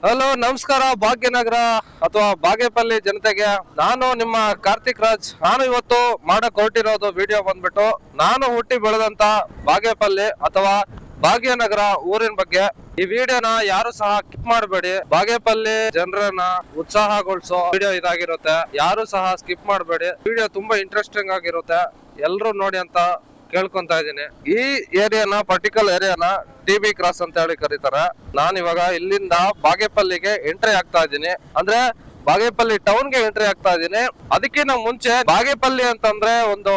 Hello, ನಮಸ್ಕಾರ ಭಾಗ್ಯನಗರ ಅಥವಾ ಬಾಗೇಪಲ್ಲಿ ಜನತೆಗೆ. ನಾನು ನಿಮ್ಮ ಕಾರ್ತಿಕ್ ರಾಜ್. ನಾನು ಇವತ್ತು ಮಾಡಕ್ ಹೊರಟಿರೋದು ವಿಡಿಯೋ ಬಂದ್ಬಿಟ್ಟು ನಾನು ಹುಟ್ಟಿ ಬೆಳೆದಂತ ಬಾಗೇಪಲ್ಲಿ ಅಥವಾ ಭಾಗ್ಯನಗರ ಊರಿನ ಬಗ್ಗೆ. ಈ ವಿಡಿಯೋನ ಯಾರು ಸಹ ಸ್ಕಿಪ್ ಮಾಡಬೇಡಿ. ಬಾಗೇಪಲ್ಲಿ ಜನರನ್ನ ಉತ್ಸಾಹಗೊಳಿಸೋ ವಿಡಿಯೋ ಇದಾಗಿರುತ್ತೆ. ಯಾರು ಸಹ ಸ್ಕಿಪ್ ಮಾಡಬೇಡಿ. ವಿಡಿಯೋ ತುಂಬಾ ಇಂಟ್ರೆಸ್ಟಿಂಗ್ ಆಗಿರುತ್ತೆ. ಎಲ್ರು ನೋಡಿ ಅಂತ ಕೇಳ್ಕೊಂತ ಇದೀನಿ. ಈ ಏರಿಯಾನ ಪರ್ಟಿಕ್ಯುಲರ್ ಏರಿಯಾನ ಟಿ.ಬಿ. ಕ್ರಾಸ್ ಅಂತ ಹೇಳಿ ಕರೀತಾರೆ. ನಾನು ಇವಾಗ ಇಲ್ಲಿಂದ ಬಾಗೇಪಲ್ಲಿಗೆ ಎಂಟ್ರಿ ಆಗ್ತಾ ಇದ್ದೀನಿ. ಅಂದ್ರೆ ಬಾಗೇಪಲ್ಲಿ ಟೌನ್ ಗೆ ಎಂಟ್ರಿ ಆಗ್ತಾ ಇದ್ದೀನಿ. ಅದಕ್ಕಿಂತ ಮುಂಚೆ ಬಾಗೇಪಲ್ಲಿ ಅಂತಂದ್ರೆ ಒಂದು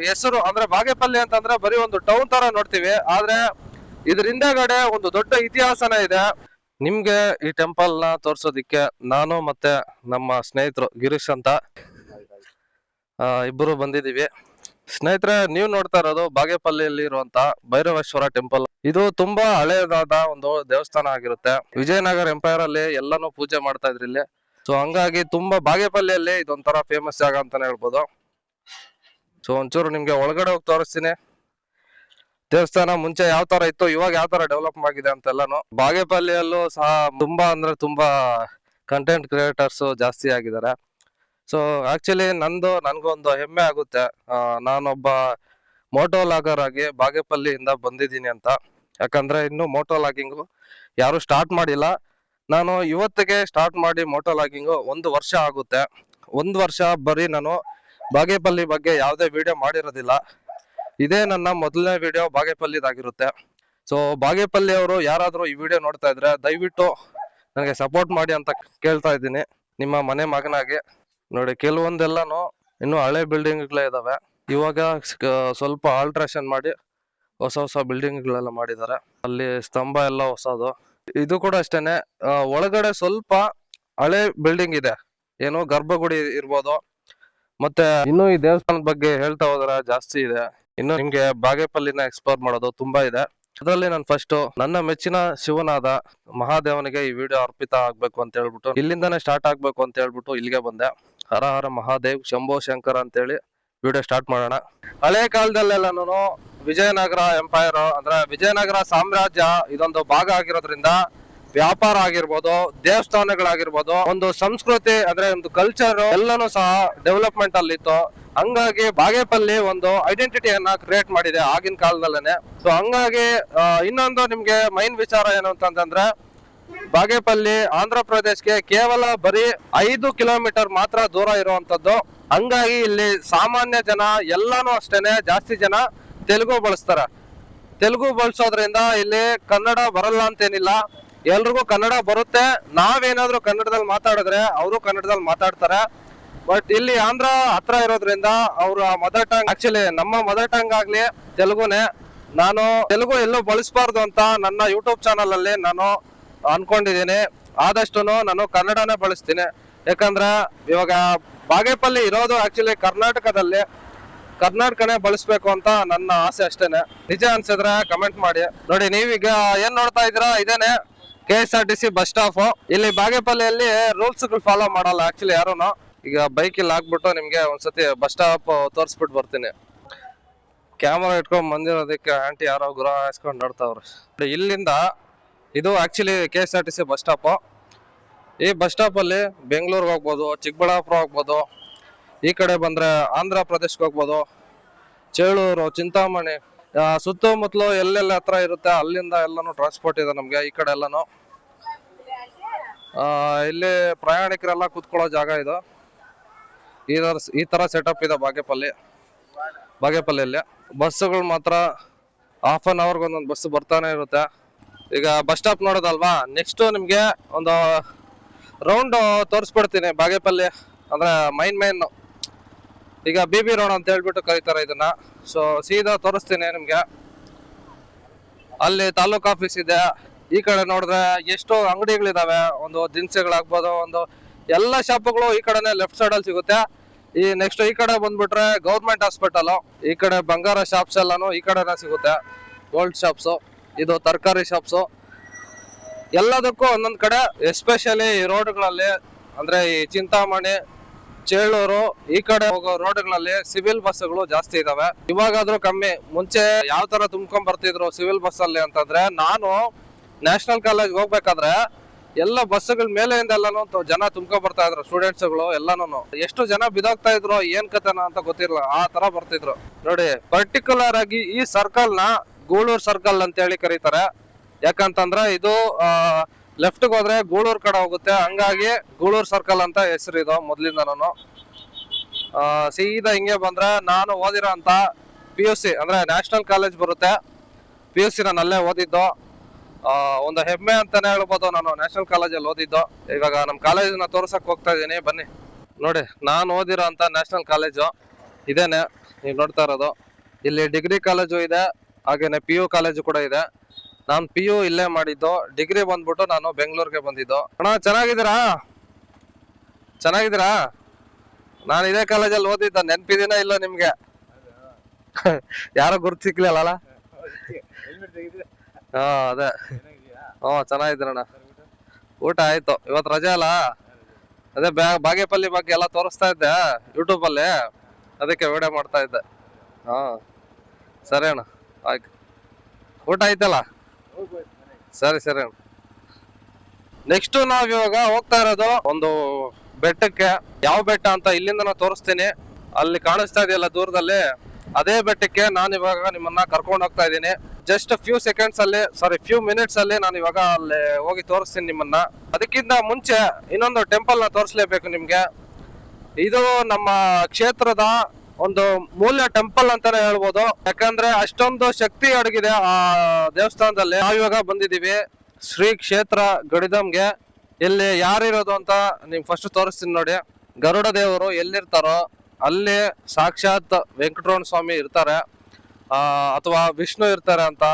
ಹೆಸರು, ಅಂದ್ರೆ ಬಾಗೇಪಲ್ಲಿ ಅಂತಂದ್ರೆ ಬರೀ ಒಂದು ಟೌನ್ ತರ ನೋಡ್ತೀವಿ. ಆದ್ರೆ ಇದ್ರ ಹಿಂದೆಗಡೆ ಒಂದು ದೊಡ್ಡ ಇತಿಹಾಸನೇ ಇದೆ. ನಿಮ್ಗೆ ಈ ಟೆಂಪಲ್ ನ ತೋರ್ಸೋದಿಕ್ಕೆ ನಾನು ಮತ್ತೆ ನಮ್ಮ ಸ್ನೇಹಿತರು ಗಿರೀಶ್ ಅಂತ ಇಬ್ಬರು ಬಂದಿದೀವಿ. ಸ್ನೇಹಿತರೆ, ನೀವು ನೋಡ್ತಾ ಇರೋದು ಬಾಗೇಪಲ್ಲಿಯಲ್ಲಿ ಇರುವಂತ ಭೈರವೇಶ್ವರ ಟೆಂಪಲ್. ಇದು ತುಂಬಾ ಹಳೆಯದಾದ ಒಂದು ದೇವಸ್ಥಾನ ಆಗಿರುತ್ತೆ. ವಿಜಯನಗರ ಎಂಪೈರ್ ಅಲ್ಲಿ ಎಲ್ಲಾನು ಪೂಜೆ ಮಾಡ್ತಾ ಇದ್ರಿ ಇಲ್ಲಿ. ಸೊ ಹಂಗಾಗಿ ತುಂಬಾ ಬಾಗೇಪಲ್ಲಿಯಲ್ಲಿ ಇದೊಂಥರ ಫೇಮಸ್ ಜಾಗ ಅಂತಾನೆ ಹೇಳ್ಬೋದು. ಸೊ ಒಂಚೂರು ನಿಮ್ಗೆ ಒಳಗಡೆ ಹೋಗಿ ತೋರಿಸ್ತೀನಿ. ದೇವಸ್ಥಾನ ಮುಂಚೆ ಯಾವ ತರ ಇತ್ತು, ಇವಾಗ ಯಾವ ತರ ಡೆವಲಪ್ ಆಗಿದೆ ಅಂತೆಲ್ಲಾನು. ಬಾಗೇಪಲ್ಲಿಯಲ್ಲೂ ಸಹ ತುಂಬಾ ಅಂದ್ರೆ ತುಂಬಾ ಕಂಟೆಂಟ್ ಕ್ರಿಯೇಟರ್ಸ್ ಜಾಸ್ತಿ ಆಗಿದ್ದಾರೆ. ಸೊ ಆಕ್ಚುಲಿ ನನ್ಗೊಂದು ಹೆಮ್ಮೆ ಆಗುತ್ತೆ. ನಾನೊಬ್ಬ ಮೋಟೋ ಲಾಗರ್ ಆಗಿ ಬಾಗೇಪಲ್ಲಿಯಿಂದ ಬಂದಿದ್ದೀನಿ ಅಂತ. ಯಾಕಂದ್ರೆ ಇನ್ನು ಮೋಟೋ ಲಾಗಿಂಗು ಯಾರು ಸ್ಟಾರ್ಟ್ ಮಾಡಿಲ್ಲ. ನಾನು ಇವತ್ತಿಗೆ ಸ್ಟಾರ್ಟ್ ಮಾಡಿ ಮೋಟೋ ಲಾಗಿಂಗು 1 ವರ್ಷ ಆಗುತ್ತೆ. 1 ವರ್ಷ ಬರೀ ನಾನು ಬಾಗೇಪಲ್ಲಿ ಬಗ್ಗೆ ಯಾವುದೇ ವಿಡಿಯೋ ಮಾಡಿರೋದಿಲ್ಲ. ಇದೇ ನನ್ನ ಮೊದಲನೇ ವಿಡಿಯೋ ಬಾಗೇಪಲ್ಲಿದಾಗಿರುತ್ತೆ. ಸೊ ಬಾಗೇಪಲ್ಲಿ ಅವರು ಯಾರಾದ್ರೂ ಈ ವಿಡಿಯೋ ನೋಡ್ತಾ ಇದ್ರೆ ದಯವಿಟ್ಟು ನನಗೆ ಸಪೋರ್ಟ್ ಮಾಡಿ ಅಂತ ಕೇಳ್ತಾ ಇದ್ದೀನಿ, ನಿಮ್ಮ ಮನೆ ಮಗನಾಗಿ. ನೋಡಿ, ಕೆಲವೊಂದೆಲ್ಲಾನು ಇನ್ನು ಹಳೆ ಬಿಲ್ಡಿಂಗ್ಗಳೇ ಇದಾವೆ. ಇವಾಗ ಸ್ವಲ್ಪ ಆಲ್ಟ್ರೇಷನ್ ಮಾಡಿ ಹೊಸ ಬಿಲ್ಡಿಂಗ್ ಗಳೆಲ್ಲ ಮಾಡಿದ್ದಾರೆ. ಅಲ್ಲಿ ಸ್ತಂಭ ಎಲ್ಲ ಹೊಸದು. ಇದು ಕೂಡ ಅಷ್ಟೇನೆ. ಒಳಗಡೆ ಸ್ವಲ್ಪ ಹಳೆ ಬಿಲ್ಡಿಂಗ್ ಇದೆ, ಏನೋ ಗರ್ಭಗುಡಿ ಇರ್ಬೋದು. ಮತ್ತೆ ಇನ್ನು ಈ ದೇವಸ್ಥಾನದ ಬಗ್ಗೆ ಹೇಳ್ತಾ ಹೋದ್ರೆ ಜಾಸ್ತಿ ಇದೆ. ಇನ್ನು ನಿಮ್ಗೆ ಬಾಗೇಪಲ್ಲಿನ ಎಕ್ಸ್ಪ್ಲೋರ್ ಮಾಡೋದು ತುಂಬಾ ಇದೆ. ಅದರಲ್ಲಿ ನಾನು ಫಸ್ಟ್ ನನ್ನ ಮೆಚ್ಚಿನ ಶಿವನಾದ ಮಹಾದೇವನಿಗೆ ಈ ವಿಡಿಯೋ ಅರ್ಪಿತ ಆಗ್ಬೇಕು ಅಂತ ಹೇಳ್ಬಿಟ್ಟು, ಇಲ್ಲಿಂದಾನೇ ಸ್ಟಾರ್ಟ್ ಆಗ್ಬೇಕು ಅಂತ ಹೇಳ್ಬಿಟ್ಟು ಇಲ್ಲಿಗೆ ಬಂದೆ. ಹರ ಹರ ಮಹಾದೇವ್ ಶಂಭೋ ಶಂಕರ ಅಂತೇಳಿ ವಿಡಿಯೋ ಸ್ಟಾರ್ಟ್ ಮಾಡೋಣ. ಹಳೆ ಕಾಲದಲ್ಲೆಲ್ಲಾನು ವಿಜಯನಗರ ಎಂಪೈರ್ ಅಂದ್ರೆ ವಿಜಯನಗರ ಸಾಮ್ರಾಜ್ಯ ಇದೊಂದು ಭಾಗ ಆಗಿರೋದ್ರಿಂದ ವ್ಯಾಪಾರ ಆಗಿರ್ಬೋದು, ದೇವಸ್ಥಾನಗಳಾಗಿರ್ಬೋದು, ಒಂದು ಸಂಸ್ಕೃತಿ ಅಂದ್ರೆ ಒಂದು ಕಲ್ಚರ್ ಎಲ್ಲಾನು ಸಹ ಡೆವಲಪ್ಮೆಂಟ್ ಅಲ್ಲಿ ಇತ್ತು. ಹಂಗಾಗಿ ಬಾಗೇಪಲ್ಲಿ ಒಂದು ಐಡೆಂಟಿಟಿಯನ್ನ ಕ್ರಿಯೇಟ್ ಮಾಡಿದೆ ಆಗಿನ ಕಾಲದಲ್ಲೇನೆ. ಸೊ ಹಂಗಾಗಿ ಇನ್ನೊಂದು ನಿಮ್ಗೆ ಮೈನ್ ವಿಚಾರ ಏನು ಅಂತಂದ್ರೆ, ಬಾಗೇಪಲ್ಲಿ ಆಂಧ್ರ ಪ್ರದೇಶ್ಗೆ ಕೇವಲ ಬರೀ 5 ಕಿಲೋಮೀಟರ್ ಮಾತ್ರ ದೂರ ಇರುವಂತದ್ದು. ಹಂಗಾಗಿ ಇಲ್ಲಿ ಸಾಮಾನ್ಯ ಜನ ಎಲ್ಲಾನು ಅಷ್ಟೇನೆ ಜಾಸ್ತಿ ಜನ ತೆಲುಗು ಬಳಸ್ತಾರೆ. ತೆಲುಗು ಬಳಸೋದ್ರಿಂದ ಇಲ್ಲಿ ಕನ್ನಡ ಬರಲ್ಲ ಅಂತೇನಿಲ್ಲ, ಎಲ್ರಿಗೂ ಕನ್ನಡ ಬರುತ್ತೆ. ನಾವೇನಾದ್ರೂ ಕನ್ನಡದಲ್ಲಿ ಮಾತಾಡಿದ್ರೆ ಅವರು ಕನ್ನಡದಲ್ಲಿ ಮಾತಾಡ್ತಾರೆ. ಬಟ್ ಇಲ್ಲಿ ಆಂಧ್ರ ಹತ್ರ ಇರೋದ್ರಿಂದ ಅವ್ರ ಮದರ್ ಟಂಗ್, ಆಕ್ಚುಲಿ ನಮ್ಮ ಮದರ್ ಟಂಗ್ ಆಗ್ಲಿ ತೆಲುಗುನೇ. ನಾನು ತೆಲುಗು ಎಲ್ಲೂ ಬಳಸಬಾರ್ದು ಅಂತ ನನ್ನ ಯೂಟ್ಯೂಬ್ ಚಾನಲ್ ಅಲ್ಲಿ ನಾನು ಅನ್ಕೊಂಡಿದ್ದೀನಿ. ಆದಷ್ಟು ನಾನು ಕನ್ನಡನೇ ಬಳಸ್ತೀನಿ. ಯಾಕಂದ್ರೆ ಇವಾಗ ಬಾಗೇಪಲ್ಲಿ ಇರೋದು ಆಕ್ಚುಲಿ ಕರ್ನಾಟಕದಲ್ಲಿ, ಕರ್ನಾಟಕನೇ ಬಳಸ್ಬೇಕು ಅಂತ ನನ್ನ ಆಸೆ ಅಷ್ಟೇನೆ. ನಿಜ ಅನ್ಸಿದ್ರೆ ಕಮೆಂಟ್ ಮಾಡಿ. ನೋಡಿ, ನೀವೀಗ ಏನ್ ನೋಡ್ತಾ ಇದ್ದೀರಾ, ಇದೇನೆ KSRTC ಬಸ್ ಸ್ಟಾಪ್. ಇಲ್ಲಿ ಬಾಗೇಪಲ್ಲಿಯಲ್ಲಿ ರೂಲ್ಸ್ ಗಳು ಫಾಲೋ ಮಾಡಲ್ಲ ಆಕ್ಚುಲಿ ಯಾರುನು. ಈಗ ಬೈಕ್ ಇಲ್ಲಿ ಹಾಕ್ಬಿಟ್ಟು ನಿಮ್ಗೆ ಒಂದ್ಸತಿ ಬಸ್ ಸ್ಟಾಪ್ ತೋರಿಸ್ಬಿಟ್ಟು ಬರ್ತೀನಿ. ಕ್ಯಾಮರಾ ಇಟ್ಕೊಂಡ್ ಬಂದಿರೋದಕ್ಕೆ ಆಂಟಿ ಯಾರೋ ಗುರ ಹಾಸ್ಕೊಂಡ್ ನೋಡ್ತಾವ್ರೆ. ಇಲ್ಲಿಂದ ಇದು ಆಕ್ಚುಲಿ KSRTC ಬಸ್ ಸ್ಟಾಪ್. ಈ ಬಸ್ ಸ್ಟಾಪ್ ಅಲ್ಲಿ ಬೆಂಗಳೂರಿಗೆ ಹೋಗ್ಬೋದು, ಚಿಕ್ಕಬಳ್ಳಾಪುರ ಹೋಗ್ಬೋದು, ಈ ಕಡೆ ಬಂದ್ರೆ ಆಂಧ್ರ ಪ್ರದೇಶ್ಗೆ ಹೋಗ್ಬೋದು, ಚೇಳೂರು, ಚಿಂತಾಮಣಿ, ಸುತ್ತಮುತ್ತಲು ಎಲ್ಲೆಲ್ಲ ಹತ್ರ ಇರುತ್ತೆ ಅಲ್ಲಿಂದ ಎಲ್ಲಾನು ಟ್ರಾನ್ಸ್ಪೋರ್ಟ್ ಇದೆ ನಮ್ಗೆ. ಈ ಕಡೆ ಎಲ್ಲಾನು ಇಲ್ಲಿ ಪ್ರಯಾಣಿಕರೆಲ್ಲ ಕೂತ್ಕೊಳ್ಳೋ ಜಾಗ ಇದು. ಈ ತರ ಸೆಟಪ್ ಇದೆ ಬಾಗೇಪಲ್ಲಿಯಲ್ಲಿ. ಬಸ್ಸುಗಳು ಮಾತ್ರ ಹಾಫ್ ಅನ್ ಅವರ್ಗೆ ಒಂದೊಂದು ಬಸ್ ಬರ್ತಾನೆ ಇರುತ್ತೆ. ಈಗ ಬಸ್ ಸ್ಟಾಪ್ ನೋಡೋದಲ್ವಾ, ನೆಕ್ಸ್ಟ್ ನಿಮ್ಗೆ ಒಂದು ರೌಂಡ್ ತೋರಿಸ್ಬಿಡ್ತೀನಿ ಬಾಗೇಪಲ್ಲಿ. ಅಂದ್ರೆ ಮೈನ್ ಈಗ BB ರೋಡ್ ಅಂತ ಹೇಳ್ಬಿಟ್ಟು ಕರೀತಾರೆ ಇದನ್ನ. ಸೊ ಸೀದಾ ತೋರಿಸ್ತೀನಿ ನಿಮ್ಗೆ. ಅಲ್ಲಿ ತಾಲೂಕ್ ಆಫೀಸ್ ಇದೆ. ಈ ಕಡೆ ನೋಡಿದ್ರೆ ಎಷ್ಟು ಅಂಗಡಿಗಳಿದಾವೆ, ಒಂದು ದಿನಸಿಗಳಾಗ್ಬೋದು, ಒಂದು ಎಲ್ಲ ಶಾಪ್ಗಳು ಈ ಕಡೆನೆ ಲೆಫ್ಟ್ ಸೈಡ್ ಅಲ್ಲಿ ಸಿಗುತ್ತೆ. ಈ ನೆಕ್ಸ್ಟ್ ಈ ಕಡೆ ಬಂದ್ಬಿಟ್ರೆ ಗೌರ್ಮೆಂಟ್ ಹಾಸ್ಪಿಟಲ್. ಈ ಕಡೆ ಬಂಗಾರ ಶಾಪ್ಸ್ ಎಲ್ಲಾನು ಈ ಕಡೆನೆ ಸಿಗುತ್ತೆ, ಗೋಲ್ಡ್ ಶಾಪ್ಸ್. ಇದು ತರಕಾರಿ ಶಾಪ್ಸ್. ಎಲ್ಲದಕ್ಕೂ ಒಂದೊಂದ್ ಕಡೆ, ಎಸ್ಪೆಷಲಿ ಈ ರೋಡ್ಗಳಲ್ಲಿ ಅಂದ್ರೆ ಈ ಚಿಂತಾಮಣಿ, ಚೇಳೂರು ಈ ಕಡೆ ಹೋಗೋ ರೋಡ್ಗಳಲ್ಲಿ ಸಿವಿಲ್ ಬಸ್ಗಳು ಜಾಸ್ತಿ ಇದಾವೆ. ಇವಾಗಾದ್ರೂ ಕಮ್ಮಿ. ಮುಂಚೆ ಯಾವ ತರ ತುಂಬ್ಕೊಂಡ್ ಬರ್ತಿದ್ರು ಸಿವಿಲ್ ಬಸ್ ಅಲ್ಲಿ ಅಂತಂದ್ರೆ, ನಾನು ನ್ಯಾಷನಲ್ ಕಾಲೇಜ್ ಹೋಗ್ಬೇಕಾದ್ರೆ ಎಲ್ಲ ಬಸ್ಗಳ ಮೇಲೆಯಿಂದ ಎಲ್ಲಾನು ಜನ ತುಂಬ್ಕೊ ಬರ್ತಾ ಇದ್ರು, ಸ್ಟೂಡೆಂಟ್ಸ್ಗಳು ಎಲ್ಲಾನು. ಎಷ್ಟು ಜನ ಬಿದೋಗ್ತಾ ಇದ್ರು ಏನ್ ಕಥೆನ ಅಂತ ಗೊತ್ತಿರಲ್ಲ, ಆ ತರ ಬರ್ತಿದ್ರು ನೋಡಿ. ಪರ್ಟಿಕ್ಯುಲರ್ ಆಗಿ ಈ ಸರ್ಕಲ್ ನ ಗೂಳೂರ್ ಸರ್ಕಲ್ ಅಂತ ಹೇಳಿ ಕರೀತಾರೆ. ಯಾಕಂತಂದ್ರೆ ಇದು ಲೆಫ್ಟ್ ಹೋದ್ರೆ ಗೂಳೂರ್ ಕಡೆ ಹೋಗುತ್ತೆ, ಹಂಗಾಗಿ ಗೂಳೂರ್ ಸರ್ಕಲ್ ಅಂತ ಹೆಸರು ಇದು ಮೊದ್ಲಿಂದನೂ. ಸೀದಾ ಹಿಂಗೆ ಬಂದ್ರೆ ನಾನು ಓದಿರೋ ಅಂತ PUC ಅಂದ್ರೆ ನ್ಯಾಷನಲ್ ಕಾಲೇಜ್ ಬರುತ್ತೆ. PUC ನಾನು ಅಲ್ಲೇ ಓದಿದ್ದು. ಒಂದು ಹೆಮ್ಮೆ ಅಂತಾನೆ ಹೇಳ್ಬೋದು, ನಾನು ನ್ಯಾಷನಲ್ ಕಾಲೇಜಲ್ಲಿ ಓದಿದ್ದು. ಇವಾಗ ನಮ್ಮ ಕಾಲೇಜನ್ನ ತೋರ್ಸಕ್ ಹೋಗ್ತಾ ಇದೀನಿ, ಬನ್ನಿ ನೋಡಿ. ನಾನು ಓದಿರೋ ಅಂತ ನ್ಯಾಷನಲ್ ಕಾಲೇಜು ಇದೇನೆ, ನೀವು ನೋಡ್ತಾ ಇರೋದು. ಇಲ್ಲಿ ಡಿಗ್ರಿ ಕಾಲೇಜು ಇದೆ, ಹಾಗೇನೆ PU ಕಾಲೇಜು ಕೂಡ ಇದೆ. ನಾನು PU ಇಲ್ಲೇ ಮಾಡಿದ್ದು, ಡಿಗ್ರಿ ಬಂದ್ಬಿಟ್ಟು ನಾನು ಬೆಂಗಳೂರಿಗೆ ಬಂದಿದ್ದು. ಅಣ್ಣ ಚೆನ್ನಾಗಿದ್ದೀರಾ? ಚೆನ್ನಾಗಿದ್ದೀರಾ? ನಾನು ಇದೇ ಕಾಲೇಜಲ್ಲಿ ಓದಿದ್ದ, ನೆನ್ಪಿದೀನ ಇಲ್ಲ ನಿಮ್ಗೆ? ಯಾರೋ ಗುರ್ತು ಸಿಕ್ಲಿಲ್ಲ? ಹಾ ಅದೇ. ಚೆನ್ನಾಗಿದ್ದೀರಣ್ಣ. ಊಟ ಆಯ್ತು, ಇವತ್ತು ರಜೆ ಅಲ್ಲ. ಅದೇ ಬಾಗೇಪಲ್ಲಿ ಬಗ್ಗೆ ಎಲ್ಲ ತೋರಿಸ್ತಾ ಇದ್ದೆ ಯೂಟ್ಯೂಬ್ ಅಲ್ಲಿ, ಅದಕ್ಕೆ ವಿಡಿಯೋ ಮಾಡ್ತಾ ಇದ್ದೆ. ಸರಿ ಅಣ್ಣ, ಆಯ್ತು. ಊಟ ಆಯ್ತಲ್ಲ? ಸರಿ ಸರಿ ಅಣ್ಣ. ನೆಕ್ಸ್ಟ್ ನಾವ್ ಇವಾಗ ಹೋಗ್ತಾ ಇರೋದು ಒಂದು ಬೆಟ್ಟಕ್ಕೆ. ಯಾವ ಬೆಟ್ಟ ಅಂತ ಇಲ್ಲಿಂದ ತೋರಿಸ್ತೀನಿ. ಅಲ್ಲಿ ಕಾಣಿಸ್ತಾ ಇದೆಯಲ್ಲ ದೂರದಲ್ಲಿ, ಅದೇ ಬೆಟ್ಟಕ್ಕೆ ನಾನು ಇವಾಗ ನಿಮ್ಮನ್ನ ಕರ್ಕೊಂಡು ಹೋಗ್ತಾ ಇದ್ದೀನಿ. ಜಸ್ಟ್ ಫ್ಯೂ ಮಿನಿಟ್ಸ್ ಅಲ್ಲಿ ನಾನು ಇವಾಗ ಅಲ್ಲಿ ಹೋಗಿ ತೋರಿಸ್ತೀನಿ ನಿಮ್ಮನ್ನ. ಅದಕ್ಕಿಂತ ಮುಂಚೆ ಇನ್ನೊಂದು ಟೆಂಪಲ್ ನ ತೋರಿಸ್ಲೇಬೇಕು ನಿಮ್ಗೆ. ಇದು ನಮ್ಮ ಕ್ಷೇತ್ರದ ಒಂದು ಮೂಲ ಟೆಂಪಲ್ ಅಂತಾನೆ ಹೇಳ್ಬೋದು. ಯಾಕಂದ್ರೆ ಅಷ್ಟೊಂದು ಶಕ್ತಿ ಅಡಗಿದೆ ಆ ದೇವಸ್ಥಾನದಲ್ಲಿ. ನಾವಿವಾಗ ಬಂದಿದೀವಿ ಶ್ರೀ ಕ್ಷೇತ್ರ ಗಡಿದಂಗೆ. ಇಲ್ಲಿ ಯಾರಿರೋದು ಅಂತ ನಿಮ್ಗೆ ಫಸ್ಟ್ ತೋರಿಸ್ತೀನಿ ನೋಡಿ. ಗರುಡ ದೇವರು ಎಲ್ಲಿರ್ತಾರೋ ಅಲ್ಲಿ ಸಾಕ್ಷಾತ್ ವೆಂಕಟರಮಣ ಸ್ವಾಮಿ ಇರ್ತಾರೆ, ಅಥವಾ ವಿಷ್ಣು ಇರ್ತಾರೆ ಅಂತ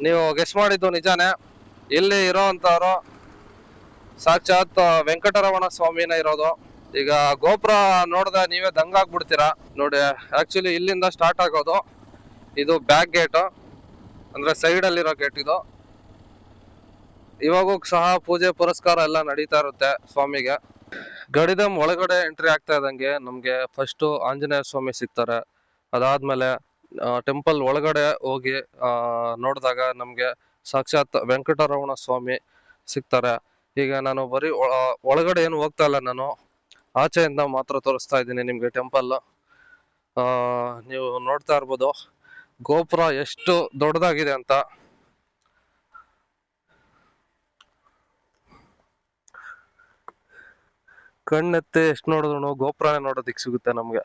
ನೀವು ಗೆಸ್ ಮಾಡಿದ್ದು ನಿಜಾನೇ. ಇಲ್ಲಿ ಇರೋವಂಥವ್ರು ಸಾಕ್ಷಾತ್ ವೆಂಕಟರಮಣ ಸ್ವಾಮಿನ ಇರೋದು. ಈಗ ಗೋಪುರ ನೋಡಿದ್ರೆ ನೀವೇ ದಂಗಾಗ್ಬಿಡ್ತೀರಾ ನೋಡಿ. ಆಕ್ಚುಲಿ ಇಲ್ಲಿಂದ ಸ್ಟಾರ್ಟ್ ಆಗೋದು. ಇದು ಬ್ಯಾಕ್ ಗೇಟ್, ಅಂದ್ರೆ ಸೈಡ್ ಅಲ್ಲಿರೋ ಗೇಟ್ ಇದು. ಇವಾಗೂ ಸಹ ಪೂಜೆ ಪುರಸ್ಕಾರ ಎಲ್ಲ ನಡೀತಾ ಇರುತ್ತೆ ಸ್ವಾಮಿಗೆ. ಗಡಿದಂ ಒಳಗಡೆ ಎಂಟ್ರಿ ಆಗ್ತಾ ಇದ್ದಂಗೆ ನಮ್ಗೆ ಫಸ್ಟ್ ಆಂಜನೇಯ ಸ್ವಾಮಿ ಸಿಗ್ತಾರೆ. ಅದಾದ್ಮೇಲೆ ಟೆಂಪಲ್ ಒಳಗಡೆ ಹೋಗಿ ನೋಡಿದಾಗ ನಮ್ಗೆ ಸಾಕ್ಷಾತ್ ವೆಂಕಟರಮಣ ಸ್ವಾಮಿ ಸಿಗ್ತಾರೆ. ಈಗ ನಾನು ಬರೀ ಒಳಗಡೆ ಏನು ಹೋಗ್ತಾ ಇಲ್ಲ, ನಾನು ಆಚೆಯಿಂದ ಮಾತ್ರ ತೋರಿಸ್ತಾ ಇದ್ದೀನಿ ನಿಮ್ಗೆ ಟೆಂಪಲ್. ನೀವು ನೋಡ್ತಾ ಇರ್ಬೋದು ಗೋಪುರ ಎಷ್ಟು ದೊಡ್ಡದಾಗಿದೆ ಅಂತ. ಕಣ್ಣೆತ್ತೆ ಎಷ್ಟು ನೋಡಿದ್ರು ಗೋಪುರನೇ ನೋಡೋದಿಕ್ ಸಿಗುತ್ತೆ ನಮ್ಗೆ.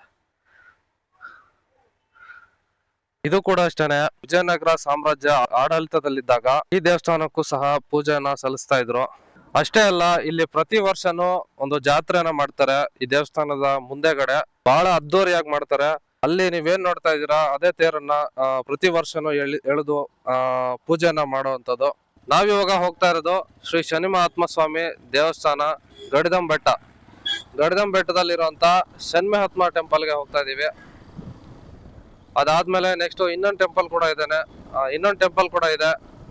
ಇದು ಕೂಡ ಅಷ್ಟೇನೆ, ವಿಜಯನಗರ ಸಾಮ್ರಾಜ್ಯ ಆಡಳಿತದಲ್ಲಿದ್ದಾಗ ಈ ದೇವಸ್ಥಾನಕ್ಕೂ ಸಹ ಪೂಜೆಯನ್ನ ಸಲ್ಲಿಸ್ತಾ ಇದ್ರು. ಅಷ್ಟೇ ಅಲ್ಲ, ಇಲ್ಲಿ ಪ್ರತಿ ವರ್ಷನೂ ಒಂದು ಜಾತ್ರೆನ ಮಾಡ್ತಾರೆ ಈ ದೇವಸ್ಥಾನದ ಮುಂದೆಗಡೆ. ಬಹಳ ಅದ್ದೂರಿಯಾಗಿ ಮಾಡ್ತಾರೆ. ಅಲ್ಲಿ ನೀವೇನ್ ನೋಡ್ತಾ ಇದೀರಾ ಅದೇ ತೇರನ್ನ ಪ್ರತಿ ವರ್ಷನೂ ಎಳೆದು ಪೂಜೆಯನ್ನ ಮಾಡುವಂತದ್ದು. ನಾವಿವಾಗ ಹೋಗ್ತಾ ಇರೋದು ಶ್ರೀ ಶನಿ ಮಹಾತ್ಮ ಸ್ವಾಮಿ ದೇವಸ್ಥಾನ ಗಡಿದಂ ಬೆಟ್ಟ. ಗಡಿದಂ ಬೆಟ್ಟದಲ್ಲಿರುವಂತ ಶನಿ ಮಹಾತ್ಮ ಟೆಂಪಲ್ಗೆ ಹೋಗ್ತಾ ಇದೀವಿ. ಅದಾದ್ಮೇಲೆ ನೆಕ್ಸ್ಟ್ ಇನ್ನೊಂದು ಟೆಂಪಲ್ ಕೂಡ ಇದೆ,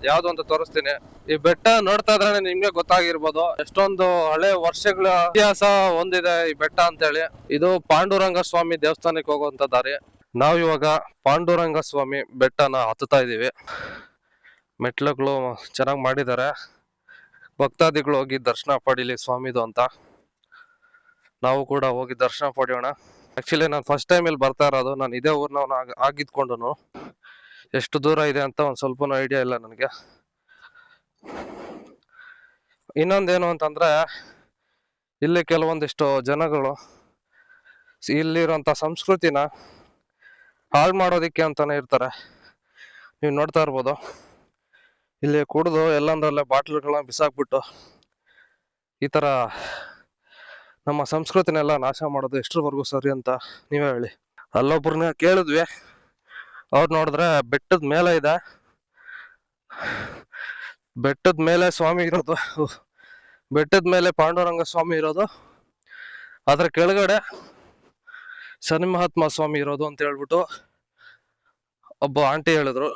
ಯಾವ್ದು ಅಂತ ತೋರಿಸ್ತೀನಿ. ಈ ಬೆಟ್ಟ ನೋಡ್ತಾ ಇದ್ರೆ ನಿಮ್ಗೆ ಗೊತ್ತಾಗಿರ್ಬೋದು ಎಷ್ಟೊಂದು ಹಳೆ ವರ್ಷಗಳ ಇತಿಹಾಸ ಹೊಂದಿದೆ ಈ ಬೆಟ್ಟ ಅಂತೇಳಿ. ಇದು ಪಾಂಡುರಂಗ ಸ್ವಾಮಿ ದೇವಸ್ಥಾನಕ್ಕೆ ಹೋಗುವಂತ ದಾರಿ. ನಾವಿವಾಗ ಪಾಂಡುರಂಗ ಸ್ವಾಮಿ ಬೆಟ್ಟನ ಹತ್ತುತ್ತಾ ಇದೀವಿ. ಮೆಟ್ಲುಗಳು ಚೆನ್ನಾಗಿ ಮಾಡಿದ್ದಾರೆ, ಭಕ್ತಾದಿಗಳು ಹೋಗಿ ದರ್ಶನ ಪಡೀಲಿ ಸ್ವಾಮಿದು ಅಂತ. ನಾವು ಕೂಡ ಹೋಗಿ ದರ್ಶನ ಪಡೆಯೋಣ. ಆಕ್ಚುಲಿ ನಾನು ಫಸ್ಟ್ ಟೈಮ್ ಇಲ್ಲಿ ಬರ್ತಾ ಇರೋದು. ನಾನು ಇದೇ ಊರ್ನವನು ಆಗಿದ್ಕೊಂಡು ಎಷ್ಟು ದೂರ ಇದೆ ಅಂತ ಒಂದ್ ಸ್ವಲ್ಪನೂ ಐಡಿಯಾ ಇಲ್ಲ ನನಗೆ. ಇನ್ನೊಂದೇನು ಅಂತಂದ್ರೆ ಇಲ್ಲಿ ಕೆಲವೊಂದಿಷ್ಟು ಜನಗಳು ಇಲ್ಲಿರುವಂತ ಸಂಸ್ಕೃತಿನ ಹಾಳು ಮಾಡೋದಿಕ್ಕೆ ಅಂತಾನೆ ಇರ್ತಾರೆ. ನೀವು ನೋಡ್ತಾ ಇರ್ಬೋದು, ಇಲ್ಲಿ ಕುಡಿದು ಎಲ್ಲಂದ್ರಲ್ಲೇ ಬಾಟ್ಲುಗಳನ್ನ ಬಿಸಾಕ್ಬಿಟ್ಟು ಈ ತರ ನಮ್ಮ ಸಂಸ್ಕೃತಿನೆಲ್ಲ ನಾಶ ಮಾಡೋದು ಎಷ್ಟರವರೆಗೂ ಸರಿ ಅಂತ ನೀವೇ ಹೇಳಿ. ಅಲ್ಲೊಬ್ರನ್ನ ಕೇಳಿದ್ವಿ, ಅವ್ರು ನೋಡಿದ್ರೆ ಬೆಟ್ಟದ ಮೇಲೆ ಇದೆ, ಬೆಟ್ಟದ ಮೇಲೆ ಸ್ವಾಮಿ ಇರೋದು, ಬೆಟ್ಟದ ಮೇಲೆ ಪಾಂಡುರಂಗ ಸ್ವಾಮಿ ಇರೋದು, ಅದ್ರ ಕೆಳಗಡೆ ಶನಿ ಮಹಾತ್ಮ ಸ್ವಾಮಿ ಇರೋದು ಅಂತ ಹೇಳ್ಬಿಟ್ಟು ಒಬ್ಬ ಆಂಟಿ ಹೇಳಿದ್ರು.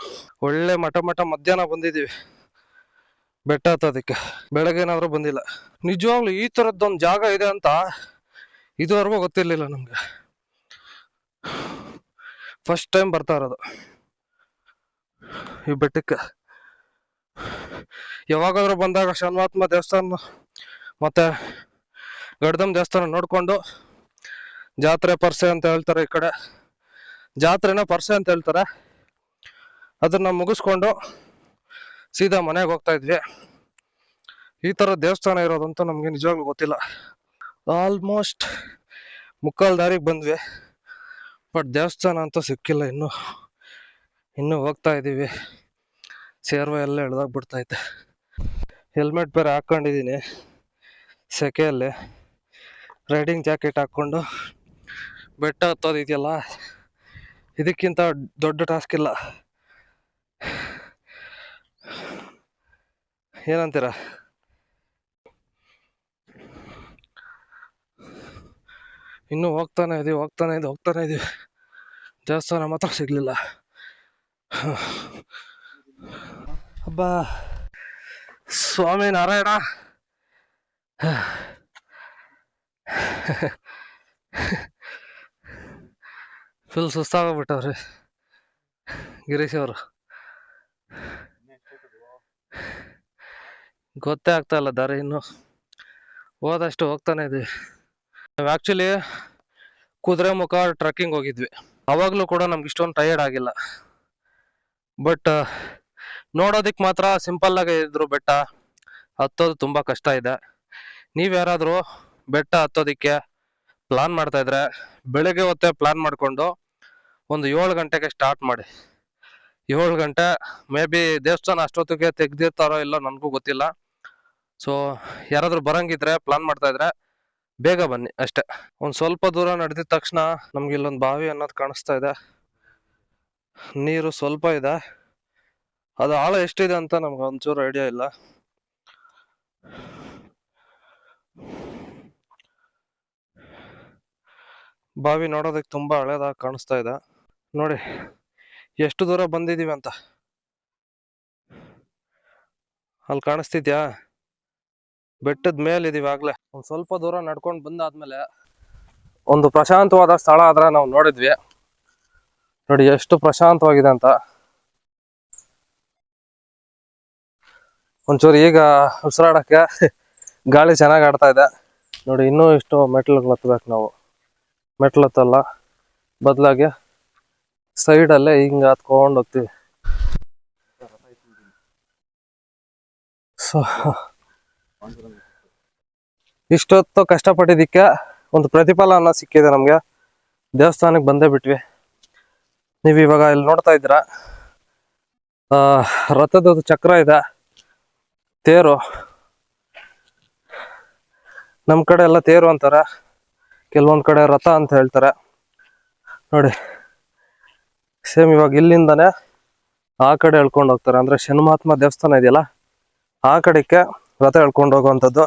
ಒಳ್ಳೆ ಮಠ ಮಧ್ಯಾಹ್ನ ಬಂದಿದೀವಿ ಬೆಟ್ಟ ಹತ್ತೋದಕ್ಕೆ, ಬೆಳಗ್ಗೆನಾದ್ರೂ ಬಂದಿಲ್ಲ. ನಿಜವಾಗ್ಲು ಈ ತರದ್ದೊಂದು ಜಾಗ ಇದೆ ಅಂತ ಇದುವರೆಗೂ ಗೊತ್ತಿರ್ಲಿಲ್ಲ ನಮ್ಗೆ. ಫಸ್ಟ್ ಟೈಮ್ ಬರ್ತಾ ಇರೋದು ಈ ಬೆಟ್ಟಕ್ಕೆ. ಯಾವಾಗಾದ್ರೂ ಬಂದಾಗ ಶನಿಮಹಾತ್ಮ ದೇವಸ್ಥಾನ ಮತ್ತೆ ಗಡ್ದಮ್ ದೇವಸ್ಥಾನ ನೋಡ್ಕೊಂಡು, ಜಾತ್ರೆ ಪರ್ಸೆ ಅಂತ ಹೇಳ್ತಾರೆ ಈ ಕಡೆ, ಜಾತ್ರೆನ ಪರ್ಸೆ ಅಂತ ಹೇಳ್ತಾರೆ, ಅದನ್ನ ಮುಗಿಸ್ಕೊಂಡು ಸೀದಾ ಮನೆಗೆ ಹೋಗ್ತಾ ಇದ್ವಿ. ಈ ತರ ದೇವಸ್ಥಾನ ಇರೋದಂತ ನಮ್ಗೆ ನಿಜವಾಗ್ಲೂ ಗೊತ್ತಿಲ್ಲ. ಆಲ್ಮೋಸ್ಟ್ ಮುಕ್ಕಾಲ್ ದಾರಿಗೆ ಬಂದ್ವಿ, ಬಟ್ ದೇವಸ್ಥಾನ ಅಂತೂ ಸಿಕ್ಕಿಲ್ಲ. ಇನ್ನು ಹೋಗ್ತಾ ಇದೀವಿ. ಸೇರ್ವ ಎಲ್ಲ ಎಳ್ದಾಗ್ಬಿಡ್ತೈತೆ. ಹೆಲ್ಮೆಟ್ ಬೇರೆ ಹಾಕೊಂಡಿದೀನಿ ಸೆಕೆಯಲ್ಲಿ. ರೈಡಿಂಗ್ ಜಾಕೆಟ್ ಹಾಕೊಂಡು ಬೆಟ್ಟ ಹತ್ತೋದಿದೆಯಲ್ಲ, ಇದಕ್ಕಿಂತ ದೊಡ್ಡ ಟಾಸ್ಕ್ ಇಲ್ಲ. ಏನಂತೀರ? ಇನ್ನು ಹೋಗ್ತಾನೆ ಇದೀವಿ. ದೇವಸ್ಥಾನ ಮಾತ್ರ ಸಿಗ್ಲಿಲ್ಲ. ಹಬ್ಬ ಸ್ವಾಮಿ ನಾರಾಯಣ. ಫುಲ್ ಸುಸ್ತಾಗೋಗ್ಬಿಟ್ಟವ್ರಿ ಗಿರೀಶ್ ಅವರು. ಗೊತ್ತೇ ಆಗ್ತಾ ಇಲ್ಲ ದಾರಿ. ಇನ್ನು ಹೋದಷ್ಟು ಹೋಗ್ತಾನೆ ಇದೀವಿ. ನಾವು ಆಕ್ಚುಲಿ ಕುದುರೆಮುಖ ಟ್ರೆಕ್ಕಿಂಗ್ ಹೋಗಿದ್ವಿ. ಅವಾಗ್ಲೂ ಕೂಡ ನಮ್ಗೆ ಇಷ್ಟೊಂದು ಟಯರ್ಡ್ ಆಗಿಲ್ಲ. ಬಟ್ ನೋಡೋದಿಕ್ ಮಾತ್ರ ಸಿಂಪಲ್ ಆಗಿ ಇದ್ರು. ಬೆಟ್ಟ ಹತ್ತೋದು ತುಂಬಾ ಕಷ್ಟ ಇದೆ. ನೀವ್ ಯಾರಾದ್ರೂ ಬೆಟ್ಟ ಹತ್ತೋದಿಕ್ಕೆ ಪ್ಲಾನ್ ಮಾಡ್ತಾ ಇದ್ರೆ ಬೆಳಗ್ಗೆ ಹೊತ್ತೇ ಪ್ಲಾನ್ ಮಾಡ್ಕೊಂಡು ಒಂದು 7 ಗಂಟೆಗೆ ಸ್ಟಾರ್ಟ್ ಮಾಡಿ. 7 ಗಂಟೆ ಮೇ ಬಿ ದೇವಸ್ಥಾನ ಅಷ್ಟೊತ್ತಿಗೆ ತೆಗ್ದಿರ್ತಾರೋ ಇಲ್ಲೋ ನನಗೂ ಗೊತ್ತಿಲ್ಲ. ಸೊ ಯಾರಾದ್ರೂ ಬರಂಗಿದ್ರೆ, ಪ್ಲಾನ್ ಮಾಡ್ತಾ ಇದ್ರೆ ಬೇಗ ಬನ್ನಿ ಅಷ್ಟೇ. ಒಂದ್ ಸ್ವಲ್ಪ ದೂರ ನಡೆದಿದ ತಕ್ಷಣ ನಮ್ಗೆ ಇಲ್ಲೊಂದು ಬಾವಿ ಅನ್ನೋದು ಕಾಣಿಸ್ತಾ ಇದೆ. ನೀರು ಸ್ವಲ್ಪ ಇದೆ, ಅದು ಆಳ ಎಷ್ಟಿದೆ ಅಂತ ನಮ್ಗೆ ಒಂಚೂರು ಐಡಿಯಾ ಇಲ್ಲ. ಬಾವಿ ನೋಡೋದಕ್ಕೆ ತುಂಬಾ ಹಳೇದಾಗಿ ಕಾಣಿಸ್ತಾ ಇದೆ. ನೋಡಿ ಎಷ್ಟು ದೂರ ಬಂದಿದೀವಿ ಅಂತ. ಅಲ್ಲಿ ಕಾಣಿಸ್ತಿದ್ಯಾ? ಬೆಟ್ಟದ ಮೇಲೆ ಇದೀವಿ ಆಗ್ಲೇ. ಒಂದ್ ಸ್ವಲ್ಪ ದೂರ ನಡ್ಕೊಂಡು ಬಂದಾದ್ಮೇಲೆ ಒಂದು ಪ್ರಶಾಂತವಾದ ಸ್ಥಳ ಆದ್ರೆ ನಾವು ನೋಡಿದ್ವಿ. ನೋಡಿ ಎಷ್ಟು ಪ್ರಶಾಂತವಾಗಿದೆ ಅಂತ. ಒಂಚೂರು ಈಗ ಉಸಿರಾಡಕ್ಕೆ ಗಾಳಿ ಚೆನ್ನಾಗಿ ಆಡ್ತಾ ಇದೆ. ನೋಡಿ ಇನ್ನೂ ಇಷ್ಟು ಮೆಟ್ಲುಗಳು ಹತ್ಬೇಕು ನಾವು. ಮೆಟ್ಲು ಹತ್ತಲ್ಲ, ಬದಲಾಗಿ ಸೈಡಲ್ಲೇ ಹಿಂಗ ಹತ್ಕೊಂಡು ಹೋಗ್ತೀವಿ. ಸೊ ಇಷ್ಟೊತ್ತು ಕಷ್ಟಪಟ್ಟಿದ್ದಕ್ಕೆ ಒಂದು ಪ್ರತಿಫಲ ಸಿಕ್ಕಿದೆ ನಮ್ಗೆ. ದೇವಸ್ಥಾನಕ್ಕೆ ಬಂದೇ ಬಿಟ್ವಿ. ನೀವ್ ಇವಾಗ ಇಲ್ಲಿ ನೋಡ್ತಾ ಇದ್ದೀರಾ, ರಥದ ಚಕ್ರ ಇದೆ, ತೇರು. ನಮ್ ಕಡೆ ಎಲ್ಲ ತೇರು ಅಂತಾರೆ, ಕೆಲವೊಂದ್ ಕಡೆ ರಥ ಅಂತ ಹೇಳ್ತಾರೆ. ನೋಡಿ ಸೇಮ್ ಇವಾಗ ಇಲ್ಲಿಂದಾನೆ ಆ ಕಡೆ ಎಳ್ಕೊಂಡು ಹೋಗ್ತಾರೆ. ಅಂದ್ರೆ ಶನಿಮಹಾತ್ಮ ದೇವಸ್ಥಾನ ಇದೆಯಲ್ಲ, ಆ ಕಡೆಗೆ ರಥ ಎಳ್ಕೊಂಡು ಹೋಗುವಂಥದ್ದು.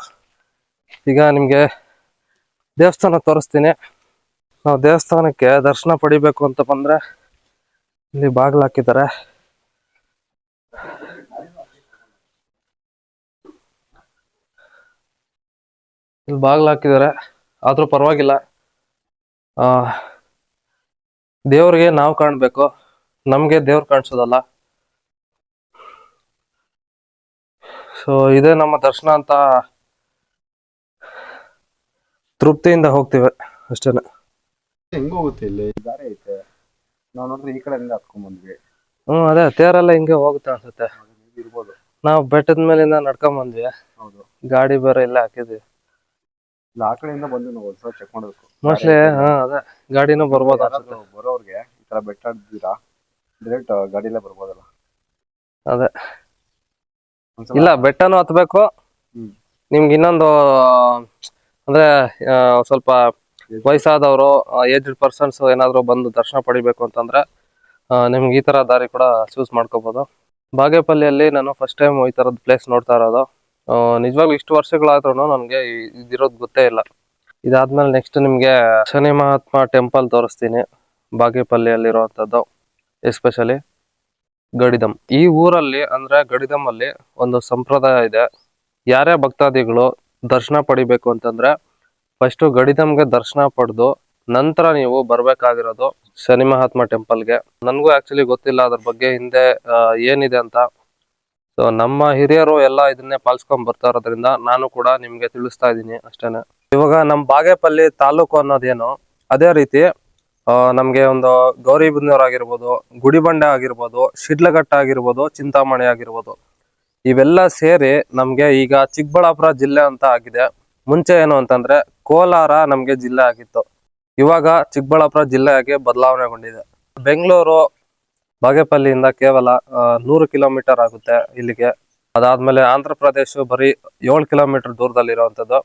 ಈಗ ನಿಮ್ಗೆ ದೇವಸ್ಥಾನ ತೋರಿಸ್ತೀನಿ. ನಾವು ದೇವಸ್ಥಾನಕ್ಕೆ ದರ್ಶನ ಪಡಿಬೇಕು ಅಂತ ಬಂದ್ರೆ ಇಲ್ಲಿ ಬಾಗಿಲು ಹಾಕಿದ್ದಾರೆ. ಇಲ್ಲಿ ಬಾಗಿಲು ಹಾಕಿದ್ದಾರೆ, ಆದ್ರೂ ಪರವಾಗಿಲ್ಲ. ದೇವ್ರಿಗೆ ನಾವು ಕಾಣ್ಬೇಕು, ನಮ್ಗೆ ದೇವ್ರು ಕಾಣಿಸೋದಲ್ಲ. ಸೊ ಇದೇ ನಮ್ಮ ದರ್ಶನ ಅಂತ ತೃಪ್ತಿಯಿಂದ ಹೋಗ್ತೀವಿ ಅಷ್ಟೇನೆ. ಹೆಂಗ್ ಹೋಗುತ್ತೆ ಇಲ್ಲಿ ದಾರಿ ಐತೆ, ನಾವು ನೋಡಿದ್ರೆ ಈ ಕಡೆಯಿಂದ ಹತ್ಕೊಂಡ್ ಬಂದ್ವಿ. ಅದೇ ತೇರೆಲ್ಲ ಹಿಂಗೆ ಹೋಗುತ್ತೆ ಅನ್ಸುತ್ತೆ. ಇರ್ಬೋದು. ನಾವು ಬೆಟ್ಟದ ಮೇಲಿಂದ ನಡ್ಕೊಂಡ್ ಬಂದ್ವಿ. ಹೌದು, ಗಾಡಿ ಬೇರೆ ಇಲ್ಲ ಹಾಕಿದ್ವಿ. ಇಲ್ಲ ಆ ಕಡೆಯಿಂದ ಬಂದು ನಾವು ಒಂದ್ಸಲ ಚೆಕ್ ಮಾಡ್ಬೇಕು. ಮೋಸ್ಟ್ಲಿ ಅದೇ ಗಾಡಿನೂ ಬರ್ಬೋದು ಅನ್ಸುತ್ತೆ. ಬರೋರ್ಗೆ ಈ ತರ ಬೆಟ್ಟ ಹತ್ತಿದ್ದೀರಾ, ಡೈರೆಕ್ಟ್ ಗಾಡಿಲೇ ಬರ್ಬೋದಲ್ಲ. ಅದೇ ಇಲ್ಲ, ಬೆಟ್ಟನೂ ಹತ್ಬೇಕು. ನಿಮ್ಗೆ ಇನ್ನೊಂದು ಅಂದ್ರೆ ಸ್ವಲ್ಪ ವಯಸ್ಸಾದವರು, ಏಜ್ಡ್ ಪರ್ಸನ್ಸ್ ಏನಾದ್ರು ಬಂದು ದರ್ಶನ ಪಡಿಬೇಕು ಅಂತಂದ್ರೆ ನಿಮ್ಗೆ ಈ ತರ ದಾರಿ ಕೂಡ ಚೂಸ್ ಮಾಡ್ಕೋಬಹುದು. ಬಾಗೇಪಲ್ಲಿಯಲ್ಲಿ ನಾನು ಫಸ್ಟ್ ಟೈಮ್ ಈ ತರದ್ ಪ್ಲೇಸ್ ನೋಡ್ತಾ ಇರೋದು. ನಿಜವಾಗ್ಲೂ ಇಷ್ಟು ವರ್ಷಗಳಾದ್ರೂ ನನ್ಗೆ ಇದಿರೋದು ಗೊತ್ತೇ ಇಲ್ಲ. ಇದಾದ್ಮೇಲೆ ನೆಕ್ಸ್ಟ್ ನಿಮ್ಗೆ ಶನಿಮಹಾತ್ಮ ಟೆಂಪಲ್ ತೋರಿಸ್ತೀನಿ, ಬಾಗೇಪಲ್ಲಿಯಲ್ಲಿರುವಂತದ್ದು, ಎಸ್ಪೆಷಲಿ ಗಡಿದಂ. ಈ ಊರಲ್ಲಿ ಅಂದ್ರೆ ಗಡಿದಂ ಅಲ್ಲಿ ಒಂದು ಸಂಪ್ರದಾಯ ಇದೆ. ಯಾರೇ ಭಕ್ತಾದಿಗಳು ದರ್ಶನ ಪಡಿಬೇಕು ಅಂತಂದ್ರೆ ಫಸ್ಟ್ ಗಡಿದಂಗೆ ದರ್ಶನ ಪಡೆದು ನಂತರ ನೀವು ಬರ್ಬೇಕಾಗಿರೋದು ಶನಿಮಹಾತ್ಮ ಟೆಂಪಲ್ಗೆ. ನನ್ಗೂ ಆಕ್ಚುಲಿ ಗೊತ್ತಿಲ್ಲ ಅದ್ರ ಬಗ್ಗೆ ಹಿಂದೆ ಏನಿದೆ ಅಂತ. ಸೊ ನಮ್ಮ ಹಿರಿಯರು ಎಲ್ಲ ಇದನ್ನೇ ಪಾಲಿಸ್ಕೊಂಡ್ ಬರ್ತಾ ಇರೋದ್ರಿಂದ ನಾನು ಕೂಡ ನಿಮ್ಗೆ ತಿಳಿಸ್ತಾ ಇದ್ದೀನಿ ಅಷ್ಟೇನೆ. ಇವಾಗ ನಮ್ ಬಾಗೇಪಲ್ಲಿ ತಾಲೂಕು ಅನ್ನೋದೇನು ಅದೇ ರೀತಿ ನಮ್ಗೆ ಒಂದು ಗೌರಿಬಿದನೂರು ಆಗಿರ್ಬೋದು, ಗುಡಿಬಂಡೆ ಆಗಿರ್ಬೋದು, ಶಿಡ್ಲಘಟ್ಟ ಆಗಿರ್ಬೋದು, ಚಿಂತಾಮಣಿ ಆಗಿರ್ಬೋದು, ಇವೆಲ್ಲ ಸೇರಿ ನಮ್ಗೆ ಈಗ ಚಿಕ್ಕಬಳ್ಳಾಪುರ ಜಿಲ್ಲೆ ಅಂತ ಆಗಿದೆ. ಮುಂಚೆ ಏನು ಅಂತಂದ್ರೆ ಕೋಲಾರ ನಮ್ಗೆ ಜಿಲ್ಲೆ ಆಗಿತ್ತು. ಇವಾಗ ಚಿಕ್ಕಬಳ್ಳಾಪುರ ಜಿಲ್ಲೆಯಾಗಿ ಬದಲಾವಣೆಗೊಂಡಿದೆ. ಬೆಂಗಳೂರು ಬಾಗೇಪಲ್ಲಿಯಿಂದ ಕೇವಲ 100 ಕಿಲೋಮೀಟರ್ ಆಗುತ್ತೆ ಇಲ್ಲಿಗೆ. ಅದಾದ್ಮೇಲೆ ಆಂಧ್ರ ಪ್ರದೇಶ ಬರೀ 7 ಕಿಲೋಮೀಟರ್ ದೂರದಲ್ಲಿ ಇರುವಂತದ್ದು.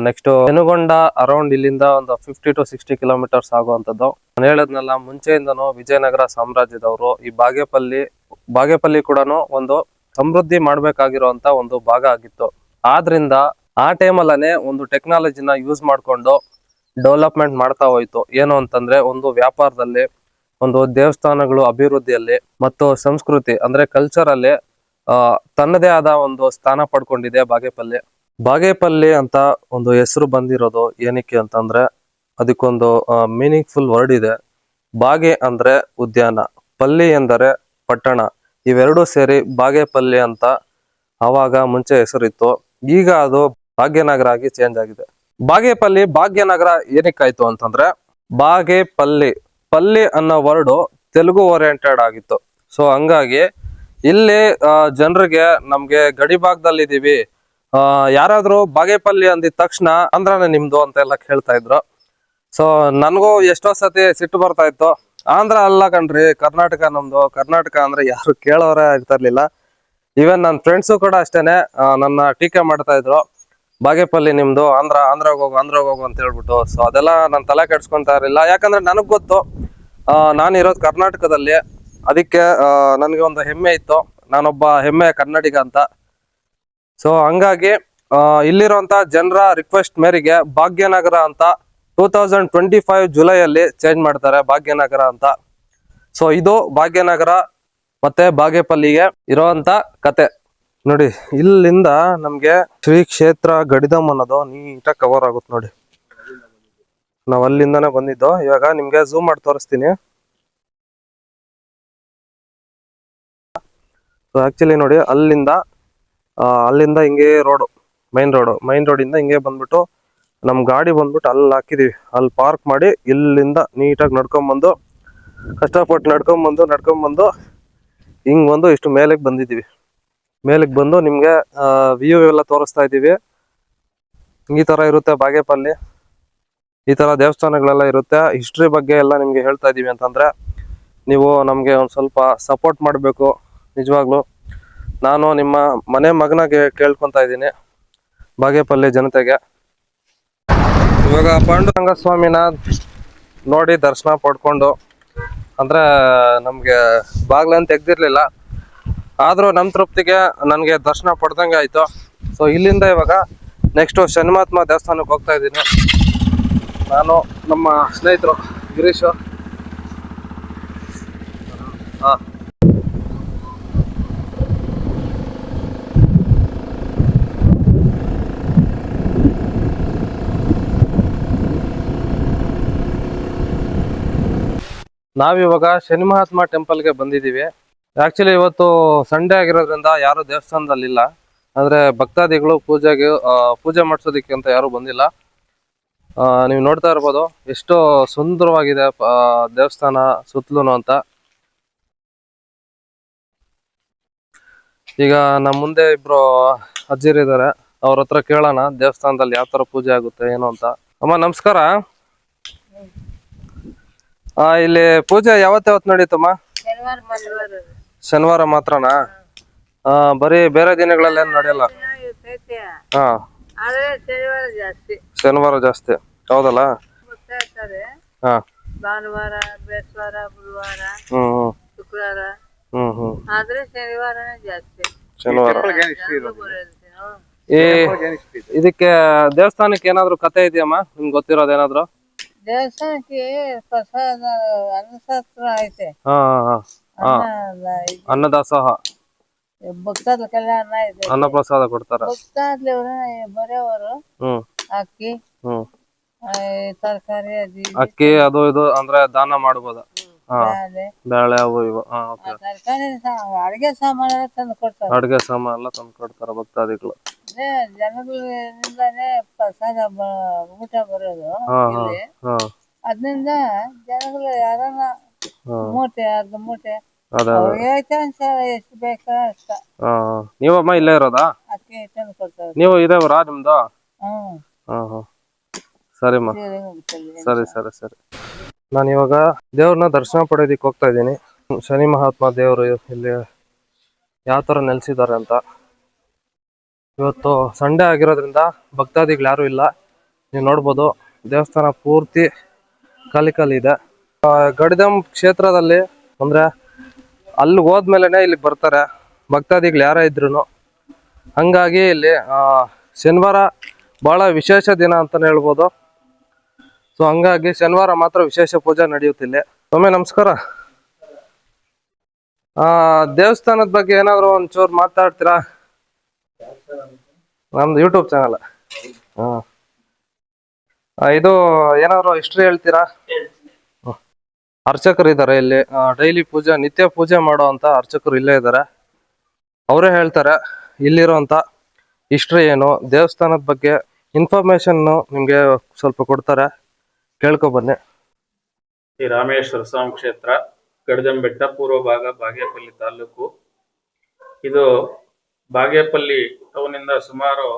ನೆಕ್ಸ್ಟ್ ಪೆನುಗೊಂಡ ಅರೌಂಡ್ ಇಲ್ಲಿಂದ ಒಂದು 50 to 60 ಕಿಲೋಮೀಟರ್ಸ್ ಆಗುವಂತದ್ದು. ನಾನು ಹೇಳದ್ನಲ್ಲ, ಮುಂಚೆಯಿಂದನೂ ವಿಜಯನಗರ ಸಾಮ್ರಾಜ್ಯದವರು ಈ ಬಾಗೇಪಲ್ಲಿ ಕೂಡ ಒಂದು ಸಮೃದ್ಧಿ ಮಾಡ್ಬೇಕಾಗಿರುವಂತ ಒಂದು ಭಾಗ ಆಗಿತ್ತು. ಆದ್ರಿಂದ ಆ ಟೈಮಲ್ಲೇ ಒಂದು ಟೆಕ್ನಾಲಜಿನ ಯೂಸ್ ಮಾಡ್ಕೊಂಡು ಡೆವಲಪ್ಮೆಂಟ್ ಮಾಡ್ತಾ ಹೋಯ್ತು. ಏನು ಅಂತಂದ್ರೆ ಒಂದು ವ್ಯಾಪಾರದಲ್ಲಿ, ಒಂದು ದೇವಸ್ಥಾನಗಳು ಅಭಿವೃದ್ಧಿಯಲ್ಲಿ ಮತ್ತು ಸಂಸ್ಕೃತಿ ಅಂದ್ರೆ ಕಲ್ಚರ್ ಅಲ್ಲಿ ತನ್ನದೇ ಆದ ಒಂದು ಸ್ಥಾನ ಪಡ್ಕೊಂಡಿದೆ ಬಾಗೇಪಲ್ಲಿ. ಬಾಗೇಪಲ್ಲಿ ಅಂತ ಒಂದು ಹೆಸರು ಬಂದಿರೋದು ಏನಕ್ಕೆ ಅಂತಂದ್ರೆ ಅದಕ್ಕೊಂದು ಮೀನಿಂಗ್ಫುಲ್ ವರ್ಡ್ ಇದೆ. ಬಾಗೆ ಅಂದ್ರೆ ಉದ್ಯಾನ, ಪಲ್ಲಿ ಎಂದರೆ ಪಟ್ಟಣ, ಇವೆರಡೂ ಸೇರಿ ಬಾಗೇಪಲ್ಲಿ ಅಂತ ಅವಾಗ ಮುಂಚೆ ಹೆಸರಿತ್ತು. ಈಗ ಅದು ಭಾಗ್ಯನಗರ ಆಗಿ ಚೇಂಜ್ ಆಗಿದೆ. ಬಾಗೇಪಲ್ಲಿ ಭಾಗ್ಯನಗರ ಏನಕ್ಕಾಯ್ತು ಅಂತಂದ್ರೆ ಪಲ್ಲಿ ಅನ್ನೋ ವರ್ಡ್ ತೆಲುಗು ಓರಿಯೆಂಟೆಡ್ ಆಗಿತ್ತು. ಸೊ ಹಂಗಾಗಿ ಇಲ್ಲಿ ಜನರಿಗೆ ನಮ್ಗೆ ಗಡಿ ಭಾಗದಲ್ಲಿ ಇದೀವಿ, ಯಾರಾದ್ರೂ ಬಾಗೇಪಲ್ಲಿ ಅಂದಿದ ತಕ್ಷಣ ಆಂಧ್ರನೇ ನಿಮ್ದು ಅಂತೆಲ್ಲ ಕೇಳ್ತಾ ಇದ್ರು. ಸೊ ನನ್ಗೂ ಎಷ್ಟೋ ಸತಿ ಸಿಟ್ಟು ಬರ್ತಾ ಇತ್ತು, ಆಂಧ್ರ ಅಲ್ಲ ಕಣ್ರಿ, ಕರ್ನಾಟಕ ನಮ್ದು, ಕರ್ನಾಟಕ ಅಂದ್ರೆ ಯಾರು ಕೇಳೋರೇ ಆಗ್ತಿರ್ಲಿಲ್ಲ. ಈವನ್ ನನ್ನ ಫ್ರೆಂಡ್ಸು ಕೂಡ ಅಷ್ಟೇನೆ ನನ್ನ ಟೀಕೆ ಮಾಡ್ತಾ ಇದ್ರು, ಬಾಗೇಪಲ್ಲಿ ನಿಮ್ದು, ಆಂಧ್ರಾಗ ಹೋಗು ಅಂತ ಹೇಳ್ಬಿಟ್ಟು. ಸೊ ಅದೆಲ್ಲ ನಾನು ತಲೆ ಕೆಡ್ಸ್ಕೊಂತಾ ಇರಲಿಲ್ಲ, ಯಾಕಂದ್ರೆ ನನಗ್ ಗೊತ್ತು ನಾನಿರೋದು ಕರ್ನಾಟಕದಲ್ಲಿ. ಅದಕ್ಕೆ ನನ್ಗೆ ಒಂದು ಹೆಮ್ಮೆ ಇತ್ತು, ನಾನೊಬ್ಬ ಹೆಮ್ಮೆ ಕನ್ನಡಿಗ ಅಂತ. ಸೊ ಹಂಗಾಗಿ ಇಲ್ಲಿರುವಂತ ಜನರ ರಿಕ್ವೆಸ್ಟ್ ಮೇರೆಗೆ ಭಾಗ್ಯನಗರ ಅಂತ 2025 ಜುಲೈಯಲ್ಲಿ ಚೇಂಜ್ ಮಾಡ್ತಾರೆ ಭಾಗ್ಯನಗರ ಅಂತ. ಸೊ ಇದು ಭಾಗ್ಯನಗರ ಮತ್ತೆ ಬಾಗೇಪಲ್ಲಿಗೆ ಇರೋಂತ ಕತೆ ನೋಡಿ. ಇಲ್ಲಿಂದ ನಮ್ಗೆ ಶ್ರೀ ಕ್ಷೇತ್ರ ಗಡಿದಮ್ ಅನ್ನೋದು ನೀಟಾಗಿ ಕವರ್ ಆಗುತ್ತೆ ನೋಡಿ. ನಾವ್ ಅಲ್ಲಿಂದಾನೆ ಬಂದಿದ್ದು. ಇವಾಗ ನಿಮ್ಗೆ ಝೂಮ್ ಮಾಡಿ ತೋರಿಸ್ತೀನಿ. ಸೊ ಆಕ್ಚುಲಿ ನೋಡಿ, ಅಲ್ಲಿಂದ ಹಿಂಗೆ ಮೈನ್ ರೋಡ್ ಇಂದ ಹಿಂಗೆ ಬಂದ್ಬಿಟ್ಟು ನಮ್ ಗಾಡಿ ಬಂದ್ಬಿಟ್ಟು ಅಲ್ಲಿ ಹಾಕಿದೀವಿ. ಅಲ್ಲಿ ಪಾರ್ಕ್ ಮಾಡಿ ಇಲ್ಲಿಂದ ನೀಟಾಗಿ ನಡ್ಕೊಂಡ್ಬಂದು, ಕಷ್ಟಪಟ್ಟು ನಡ್ಕೊಂಡ್ಬಂದು ಹಿಂಗ್ ಬಂದು ಇಷ್ಟು ಮೇಲೆಗೆ ಬಂದಿದೀವಿ. ಮೇಲಕ್ಕೆ ಬಂದು ನಿಮ್ಗೆ ವ್ಯೂ ಎಲ್ಲ ತೋರಿಸ್ತಾ ಇದ್ದೀವಿ. ಈ ತರ ಇರುತ್ತೆ ಬಾಗೇಪಲ್ಲಿ, ಈ ತರ ದೇವಸ್ಥಾನಗಳೆಲ್ಲ ಇರುತ್ತೆ. ಹಿಸ್ಟ್ರಿ ಬಗ್ಗೆ ಎಲ್ಲ ನಿಮ್ಗೆ ಹೇಳ್ತಾ ಇದೀವಿ ಅಂತಂದ್ರೆ ನೀವು ನಮ್ಗೆ ಒಂದ್ ಸ್ವಲ್ಪ ಸಪೋರ್ಟ್ ಮಾಡಬೇಕು. ನಿಜವಾಗ್ಲು ನಾನು ನಿಮ್ಮ ಮನೆ ಮಗನಾಗೆ ಕೇಳ್ಕೊಂತ ಇದ್ದೀನಿ ಬಾಗೇಪಲ್ಲಿ ಜನತೆಗೆ. ಇವಾಗ ಪಾಂಡುರಂಗ ಸ್ವಾಮಿನ ನೋಡಿ ದರ್ಶನ ಪಡ್ಕೊಂಡು, ಅಂದ್ರೆ ನಮ್ಗೆ ಬಾಗ್ಲಂತ ತೆಗ್ದಿರ್ಲಿಲ್ಲ, ಆದ್ರೂ ನಮ್ ತೃಪ್ತಿಗೆ ನನ್ಗೆ ದರ್ಶನ ಪಡ್ದಂಗೆ ಆಯ್ತು. ಸೊ ಇಲ್ಲಿಂದ ಇವಾಗ ನೆಕ್ಸ್ಟ್ ಶನಿಮಹಾತ್ಮ ದೇವಸ್ಥಾನಕ್ಕೆ ಹೋಗ್ತಾ ಇದ್ದೀನಿ. ನಾನು ನಮ್ಮ ಸ್ನೇಹಿತರು ಗಿರೀಶು. ನಾವಿವಾಗ ಶನಿಮಹಾತ್ಮ ಟೆಂಪಲ್ಗೆ ಬಂದಿದ್ದೀವಿ. ಆಕ್ಚುಲಿ ಇವತ್ತು ಸಂಡೇ ಆಗಿರೋದ್ರಿಂದ ಯಾರು ದೇವಸ್ಥಾನದಲ್ಲಿಲ್ಲ, ಅಂದ್ರೆ ಭಕ್ತಾದಿಗಳು ಪೂಜೆ ಮಾಡಿಸೋದಿಕ್ಕೆ ಅಂತ ಯಾರು ಬಂದಿಲ್ಲ. ನೀವು ನೋಡ್ತಾ ಇರ್ಬೋದು ಎಷ್ಟು ಸುಂದರವಾಗಿದೆ ದೇವಸ್ಥಾನ ಸುತ್ತಲೂ ಅಂತ. ಈಗ ನಮ್ಮ ಮುಂದೆ ಇಬ್ರು ಅಜ್ಜಿರಿದ್ದಾರೆ, ಅವ್ರ ಹತ್ರ ಕೇಳೋಣ ದೇವಸ್ಥಾನದಲ್ಲಿ ಯಾವ ತರ ಪೂಜೆ ಆಗುತ್ತೆ ಏನು ಅಂತ. ಅಮ್ಮ ನಮಸ್ಕಾರ. ಇಲ್ಲಿ ಪೂಜೆ ಯಾವತ್ತು ನಡೀತಮ್ಮ? ಶನಿವಾರ ಮಾತ್ರನಾ? ಬರೀ ಬೇರೆ ದಿನಗಳಲ್ಲಿ ಏನು ನಡೆಯಲ್ಲ? ಹಾ, ಶನಿವಾರ ಜಾಸ್ತಿ ಹೌದಲ್ಲ? ಹಾ, ಭಾನುವಾರ, ಬೇಸ್ವಾರ, ಗುರುವಾರ, ಶುಕ್ರವಾರ, ಆದ್ರೆ ಶನಿವಾರನೇ ಜಾಸ್ತಿ. ಶನಿವಾರ ಇದಕ್ಕೆ ದೇವಸ್ಥಾನಕ್ಕೆ ಏನಾದ್ರು ಕತೆ ಇದೆಯಮ್ಮ ನಿಮ್ಗೆ ಗೊತ್ತಿರೋದೇನಾದ್ರು? ದೇವಸ್ಥಾನಕ್ಕೆ ಪ್ರಸಾದ ಅನ್ನಶಾಸ್ತ್ರ ಐತೆ. ಅನ್ನದಾಸೋಹ, ಭಕ್ತಾದ ಕಲ್ಯಾಣ ಇದೆ, ಅನ್ನಪ್ರಸಾದ ಕೊಡ್ತಾರ. ಭಕ್ತಾದ್ಲಿ ಬರೆಯವರು ಅಕ್ಕಿ ತರಕಾರಿ ಅಕ್ಕಿ ಅದು ಇದು ಅಂದ್ರೆ ದಾನ ಮಾಡಬಹುದ? ಹಾ ಬ್ಯಾಳೆ ಬೇಳೆ ಅವು ಇವು. ಹಾ ಓಕೆ. ತರಕಾರಿ ಅಡಿಗೆ ಸಾಮಾನೆಲ್ಲ ತಂದು ಕೊಡ್ತಾರೆ. ಅಡ್ಗೆ ಸಾಮಾನ್ ಎಲ್ಲ ತಂದು ಕೊಡ್ತಾರ ಭಕ್ತಾದಿಗಳು. ಅದೇ ಜನಗಳಿಂದಾನೇ ಪ್ರಸಾದ ಊಟ ಬರೋದು ಹಾ ಹಾ ಇಲ್ಲಿ. ಹಾ ಅದರಿಂದ ಜನಗಳು ಯಾರನ್ನ ಹಾ ಮೂಟೆ ಅರ್ಧ ಮೂಟೆ ಅದೇ ಅದೇ. ಅವ್ರಿಗೆ ಅನ್ಸಾರ ಎಷ್ಟು ಬೇಕೋ ಅಷ್ಟ ಹಾ ನೀವಮ್ಮ ಇಲ್ಲೇ ಇರೋದಾ? ಅಕ್ಕಿ ತಂದು ಕೊಡ್ತಾರೆ. ನೀವು ಇದೇ ಊರಾ ನಿಮ್ದು? ಹ್ಮ್ ಹಾ ಹಾ ಸರಿಮ್ಮ. ಸೀರೆ ಹೋಗ್ತದೆ. ಸರಿ ಸರಿ ಸರಿ. ನಾನು ಇವಾಗ ದೇವ್ರನ್ನ ದರ್ಶನ ಪಡೆಯೋದಿಕ್ಕೆ ಹೋಗ್ತಾ ಇದ್ದೀನಿ. ಶನಿ ಮಹಾತ್ಮ ದೇವರು ಇಲ್ಲಿ ಯಾವ ತರ ನೆಲೆಸಿದ್ದಾರೆ ಅಂತ. ಇವತ್ತು ಸಂಡೇ ಆಗಿರೋದ್ರಿಂದ ಭಕ್ತಾದಿಗಳು ಯಾರು ಇಲ್ಲ. ನೀವು ನೋಡ್ಬೋದು ದೇವಸ್ಥಾನ ಪೂರ್ತಿ ಖಾಲಿ ಖಾಲಿ ಇದೆ. ಗಡಿದಂ ಕ್ಷೇತ್ರದಲ್ಲಿ ಅಂದ್ರೆ ಅಲ್ಲಿ ಹೋದ್ಮೇಲೆನೆ ಇಲ್ಲಿ ಬರ್ತಾರೆ ಭಕ್ತಾದಿಗಳು ಯಾರೇ ಇದ್ರು. ಹಂಗಾಗಿ ಇಲ್ಲಿ ಶನಿವಾರ ಬಹಳ ವಿಶೇಷ ದಿನ ಅಂತಾನೆ ಹೇಳ್ಬೋದು. ಸೊ ಹಂಗಾಗಿ ಶನಿವಾರ ಮಾತ್ರ ವಿಶೇಷ ಪೂಜೆ ನಡೆಯುತ್ತಿಲ್ಲ. ಒಮ್ಮೆ ನಮಸ್ಕಾರ. ದೇವಸ್ಥಾನದ ಬಗ್ಗೆ ಏನಾದ್ರು ಒಂಚೂರು ಮಾತಾಡ್ತೀರಾ? ನಮ್ದು ಯೂಟ್ಯೂಬ್ ಚಾನಲ್. ಇದು ಏನಾದ್ರು ಹಿಸ್ಟ್ರಿ ಹೇಳ್ತೀರಾ? ಅರ್ಚಕರು ಇದ್ದಾರೆ ಇಲ್ಲಿ. ಡೈಲಿ ಪೂಜೆ ನಿತ್ಯ ಪೂಜೆ ಮಾಡುವಂತ ಅರ್ಚಕರು ಇಲ್ಲೇ ಇದ್ದಾರೆ. ಅವರೇ ಹೇಳ್ತಾರೆ ಇಲ್ಲಿರುವಂತ ಹಿಸ್ಟ್ರಿ ಏನು, ದೇವಸ್ಥಾನದ ಬಗ್ಗೆ ಇನ್ಫಾರ್ಮೇಶನ್ ನಿಮ್ಗೆ ಸ್ವಲ್ಪ ಕೊಡ್ತಾರೆ. ಕೇಳ್ಕೊ ಬನ್ನಿ. ಶ್ರೀ ರಾಮೇಶ್ವರ ಸ್ವಾಮಿ ಕ್ಷೇತ್ರ, ಗಡದಂಬೆಟ್ಟ, ಪೂರ್ವ ಭಾಗ, ಬಾಗೇಪಲ್ಲಿ ತಾಲೂಕು. ಇದು ಬಾಗೇಪಲ್ಲಿ ಟೌನಿಂದ ಸುಮಾರು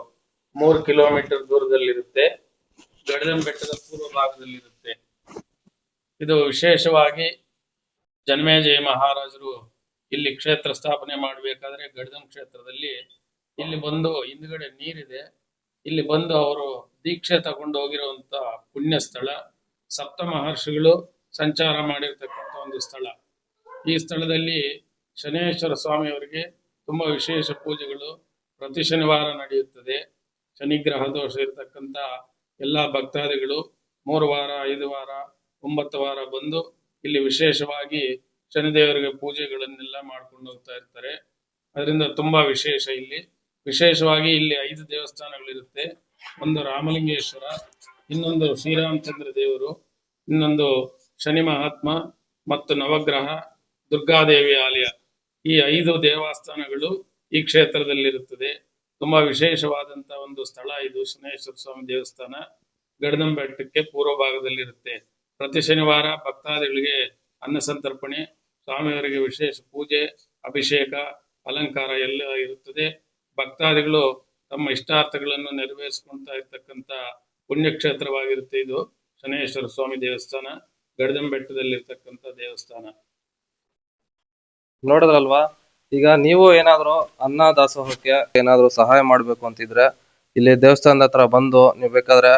3 ಕಿಲೋಮೀಟರ್ ದೂರದಲ್ಲಿರುತ್ತೆ. ಗಡದಂಬೆಟ್ಟದ ಪೂರ್ವ ಭಾಗದಲ್ಲಿರುತ್ತೆ. ಇದು ವಿಶೇಷವಾಗಿ ಜನ್ಮೇಜಯ ಮಹಾರಾಜರು ಇಲ್ಲಿ ಕ್ಷೇತ್ರ ಸ್ಥಾಪನೆ ಮಾಡಬೇಕಾದ್ರೆ ಗಡದಂ ಕ್ಷೇತ್ರದಲ್ಲಿ ಇಲ್ಲಿ ಬಂದು, ಹಿಂದ್ಗಡೆ ನೀರಿದೆ, ಇಲ್ಲಿ ಬಂದು ಅವರು ದೀಕ್ಷೆ ತಗೊಂಡು ಹೋಗಿರುವಂತ ಪುಣ್ಯ ಸ್ಥಳ. ಸಪ್ತ ಮಹರ್ಷಿಗಳು ಸಂಚಾರ ಮಾಡಿರ್ತಕ್ಕಂಥ ಒಂದು ಸ್ಥಳ. ಈ ಸ್ಥಳದಲ್ಲಿ ಶನೇಶ್ವರ ಸ್ವಾಮಿಯವರಿಗೆ ತುಂಬಾ ವಿಶೇಷ ಪೂಜೆಗಳು ಪ್ರತಿ ಶನಿವಾರ ನಡೆಯುತ್ತದೆ. ಶನಿಗ್ರಹ ದೋಷ ಇರತಕ್ಕಂಥ ಎಲ್ಲಾ ಭಕ್ತಾದಿಗಳು 3 ವಾರ, 5 ವಾರ, 9 ವಾರ ಬಂದು ಇಲ್ಲಿ ವಿಶೇಷವಾಗಿ ಶನಿದೇವರಿಗೆ ಪೂಜೆಗಳನ್ನೆಲ್ಲ ಮಾಡ್ಕೊಂಡು ಹೋಗ್ತಾ ಇರ್ತಾರೆ. ಅದರಿಂದ ತುಂಬಾ ವಿಶೇಷ ಇಲ್ಲಿ. ವಿಶೇಷವಾಗಿ ಇಲ್ಲಿ 5 ದೇವಸ್ಥಾನಗಳಿರುತ್ತೆ. ಒಂದು ರಾಮಲಿಂಗೇಶ್ವರ, ಇನ್ನೊಂದು ಶ್ರೀರಾಮಚಂದ್ರ ದೇವರು, ಇನ್ನೊಂದು ಶನಿ ಮಹಾತ್ಮ ಮತ್ತು ನವಗ್ರಹ, ದುರ್ಗಾದೇವಿ ಆಲಯ. ಈ 5 ದೇವಸ್ಥಾನಗಳು ಈ ಕ್ಷೇತ್ರದಲ್ಲಿರುತ್ತದೆ. ತುಂಬಾ ವಿಶೇಷವಾದಂತಹ ಒಂದು ಸ್ಥಳ ಇದು ಶನೇಶ್ವರ ಸ್ವಾಮಿ ದೇವಸ್ಥಾನ. ಗಡದಂಬೆಟ್ಟಕ್ಕೆ ಪೂರ್ವ ಭಾಗದಲ್ಲಿರುತ್ತೆ. ಪ್ರತಿ ಶನಿವಾರ ಭಕ್ತಾದಿಗಳಿಗೆ ಅನ್ನ ಸಂತರ್ಪಣೆ, ಸ್ವಾಮಿಯವರಿಗೆ ವಿಶೇಷ ಪೂಜೆ, ಅಭಿಷೇಕ, ಅಲಂಕಾರ ಎಲ್ಲ ಇರುತ್ತದೆ. ಭಕ್ತಾದಿಗಳು ತಮ್ಮ ಇಷ್ಟಾರ್ಥಗಳನ್ನು ನೆರವೇರಿಸಿಕೊಳ್ತಾ ಇರ್ತಕ್ಕಂಥ ಪುಣ್ಯಕ್ಷೇತ್ರವಾಗಿರುತ್ತೆ ಇದು ಶನೇಶ್ವರ ಸ್ವಾಮಿ ದೇವಸ್ಥಾನ, ಗಡದಂಬೆಟ್ಟದಲ್ಲಿರ್ತಕ್ಕಂಥ ದೇವಸ್ಥಾನ. ನೋಡಿದ್ರಲ್ವಾ? ಈಗ ನೀವು ಏನಾದ್ರು ಅನ್ನ ದಾಸೋಹಕ್ಕೆ ಏನಾದ್ರು ಸಹಾಯ ಮಾಡ್ಬೇಕು ಅಂತಿದ್ರೆ ಇಲ್ಲಿ ದೇವಸ್ಥಾನದ ಹತ್ರ ಬಂದು ನೀವು ಬೇಕಾದ್ರೆ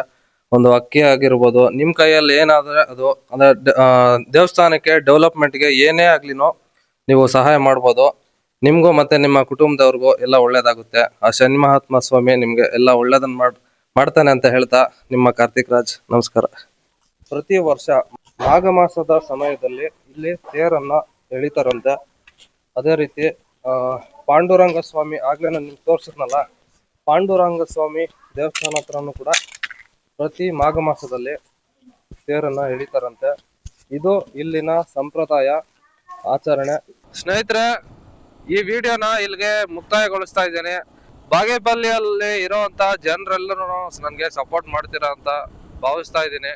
ಒಂದು ಅಕ್ಕಿ ಆಗಿರ್ಬೋದು, ನಿಮ್ ಕೈಯಲ್ಲಿ ಏನಾದ್ರೆ ಅದು ಅಂದ್ರೆ ದೇವಸ್ಥಾನಕ್ಕೆ ಡೆವಲಪ್ಮೆಂಟ್ಗೆ ಏನೇ ಆಗ್ಲಿನೋ ನೀವು ಸಹಾಯ ಮಾಡ್ಬೋದು. ನಿಮ್ಗೂ ಮತ್ತೆ ನಿಮ್ಮ ಕುಟುಂಬದವ್ರಿಗೂ ಎಲ್ಲ ಒಳ್ಳೇದಾಗುತ್ತೆ. ಆ ಶನಿ ಮಹಾತ್ಮ ಸ್ವಾಮಿ ನಿಮ್ಗೆ ಎಲ್ಲ ಒಳ್ಳೇದನ್ನ ಮಾಡ್ತಾನೆ ಅಂತ ಹೇಳ್ತಾ ನಿಮ್ಮ ಕಾರ್ತಿಕ್ ರಾಜ್. ನಮಸ್ಕಾರ. ಪ್ರತಿ ವರ್ಷ ಮಾಘ ಮಾಸದ ಸಮಯದಲ್ಲಿ ಇಲ್ಲಿ ತೇರನ್ನ ಎಳಿತಾರಂತೆ. ಅದೇ ರೀತಿ ಪಾಂಡುರಂಗ ಸ್ವಾಮಿ, ಆಗ್ಲೇ ನಾನು ನಿಮ್ಗೆ ತೋರ್ಸಿದ್ನಲ್ಲ, ಪಾಂಡುರಂಗ ಸ್ವಾಮಿ ದೇವಸ್ಥಾನ ಹತ್ರನೂ ಕೂಡ ಪ್ರತಿ ಮಾಘ ಮಾಸದಲ್ಲಿ ತೇರನ್ನ ಎಳಿತಾರಂತೆ. ಇದು ಇಲ್ಲಿನ ಸಂಪ್ರದಾಯ ಆಚರಣೆ. ಸ್ನೇಹಿತರೆ, ಈ ವಿಡಿಯೋನ ಇಲ್ಲಿಗೆ ಮುಕ್ತಾಯಗೊಳಿಸ್ತಾ ಇದ್ದೇನೆ. ಬಾಗೇಪಲ್ಲಿಯಲ್ಲಿ ಇರುವಂತ ಜನರೆಲ್ಲರೂ ನನಗೆ ಸಪೋರ್ಟ್ ಮಾಡ್ತೀರಾ ಅಂತ ಭಾವಿಸ್ತಾ ಇದ್ದೀನಿ.